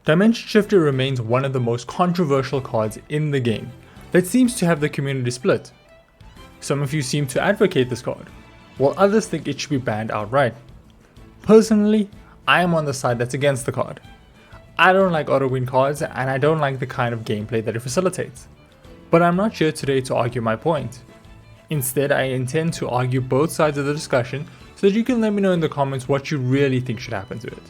Dimension Shifter remains one of the most controversial cards in the game that seems to have the community split. Some of you seem to advocate this card, while others think it should be banned outright. Personally, I am on the side that's against the card. I don't like auto win cards and I don't like the kind of gameplay that it facilitates. But I'm not here today to argue my point. Instead, I intend to argue both sides of the discussion so that you can let me know in the comments what you really think should happen to it.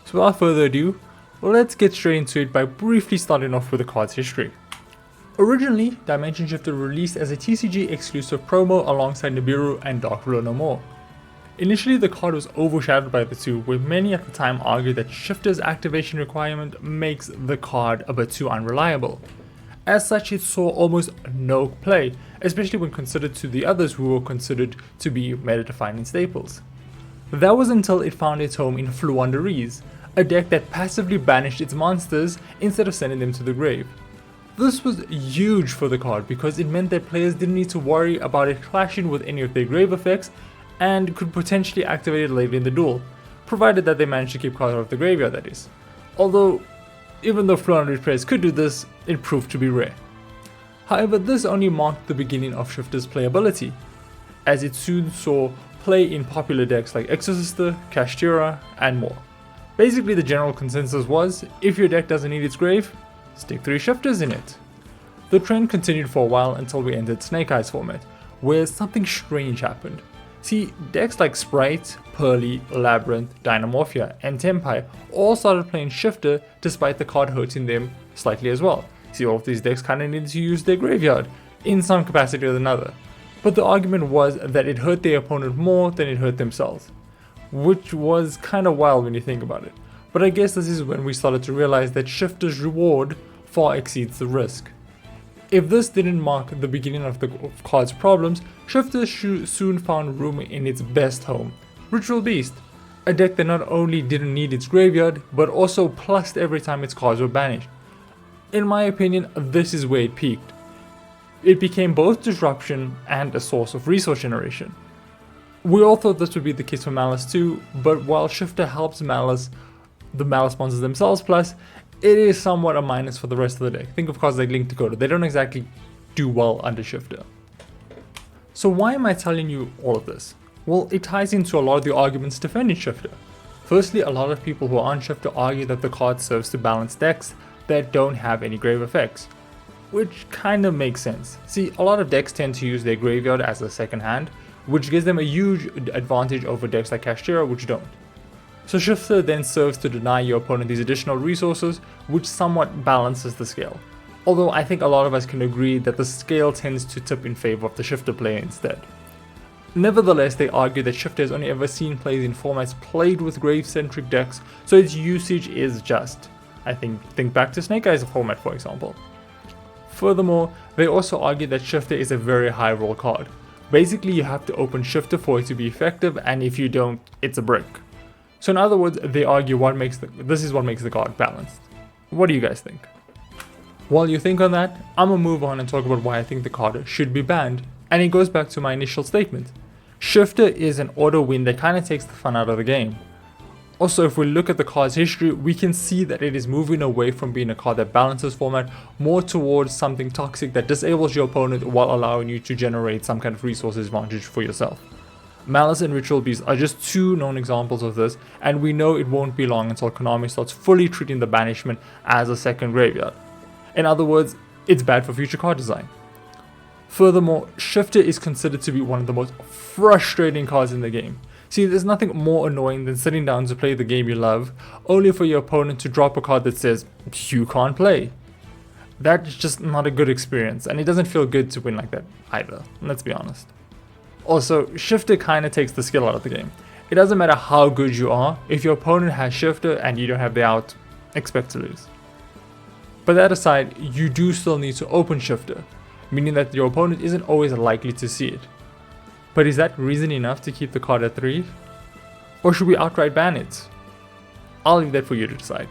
So without further ado, let's get straight into it by briefly starting off with the card's history. Originally, Dimension Shifter released as a TCG exclusive promo alongside Nibiru and Dark Ruler No More. Initially, the card was overshadowed by the two, where many at the time argued that Shifter's activation requirement makes the card a bit too unreliable. As such, it saw almost no play, especially when considered to the others who were considered to be meta-defining staples. That was until it found its home in Fluandereeze, a deck that passively banished its monsters instead of sending them to the grave. This was huge for the card because it meant that players didn't need to worry about it clashing with any of their grave effects and could potentially activate it later in the duel, provided that they managed to keep cards out of the graveyard, that is. Although, even though Fluandereeze players could do this, it proved to be rare. However, this only marked the beginning of Shifter's playability, as it soon saw play in popular decks like Exorcister, Kashtira, and more. Basically, the general consensus was, if your deck doesn't need its grave, stick 3 Shifters in it. The trend continued for a while until we entered Snake Eyes format, where something strange happened. See, decks like Sprite, Pearly, Labyrinth, Dynamorphia, and Tempai all started playing Shifter despite the card hurting them slightly as well. See, all of these decks kinda needed to use their graveyard, in some capacity or another. But the argument was that it hurt their opponent more than it hurt themselves, which was kinda wild when you think about it. But I guess this is when we started to realize that Shifter's reward far exceeds the risk. If this didn't mark the beginning of the card's problems, Shifter soon found room in its best home, Ritual Beast, a deck that not only didn't need its graveyard, but also plussed every time its cards were banished. In my opinion, this is where it peaked. It became both disruption and a source of resource generation. We all thought this would be the case for Malice too, but while Shifter helps Malice, the Malice monsters themselves plus, it is somewhat a minus for the rest of the deck. Think of cards like Link Dakota, they don't exactly do well under Shifter. So why am I telling you all of this? Well, it ties into a lot of the arguments defending Shifter. Firstly, a lot of people who are on Shifter argue that the card serves to balance decks that don't have any grave effects, which kind of makes sense. See, a lot of decks tend to use their graveyard as a second hand, which gives them a huge advantage over decks like Kashtira, which don't. So Shifter then serves to deny your opponent these additional resources, which somewhat balances the scale. Although I think a lot of us can agree that the scale tends to tip in favor of the Shifter player instead. Nevertheless, they argue that Shifter has only ever seen plays in formats played with grave-centric decks, so its usage is just. Think back to Snake Eyes format, for example. Furthermore, they also argue that Shifter is a very high roll card. Basically, you have to open Shifter for it to be effective, and if you don't, it's a brick. So in other words, they argue this is what makes the card balanced. What do you guys think? While you think on that, I'm gonna move on and talk about why I think the card should be banned, and it goes back to my initial statement. Shifter is an auto win that kinda takes the fun out of the game. Also, if we look at the card's history, we can see that it is moving away from being a card that balances format more towards something toxic that disables your opponent while allowing you to generate some kind of resource advantage for yourself. Malice and Ritual Beast are just 2 known examples of this, and we know it won't be long until Konami starts fully treating the banishment as a second graveyard. In other words, it's bad for future card design. Furthermore, Shifter is considered to be one of the most frustrating cards in the game. See, there's nothing more annoying than sitting down to play the game you love, only for your opponent to drop a card that says, you can't play. That's just not a good experience, and it doesn't feel good to win like that either, let's be honest. Also, Shifter kinda takes the skill out of the game. It doesn't matter how good you are, if your opponent has Shifter and you don't have the out, expect to lose. But that aside, you do still need to open Shifter, meaning that your opponent isn't always likely to see it. But is that reason enough to keep the card at 3? Or should we outright ban it? I'll leave that for you to decide.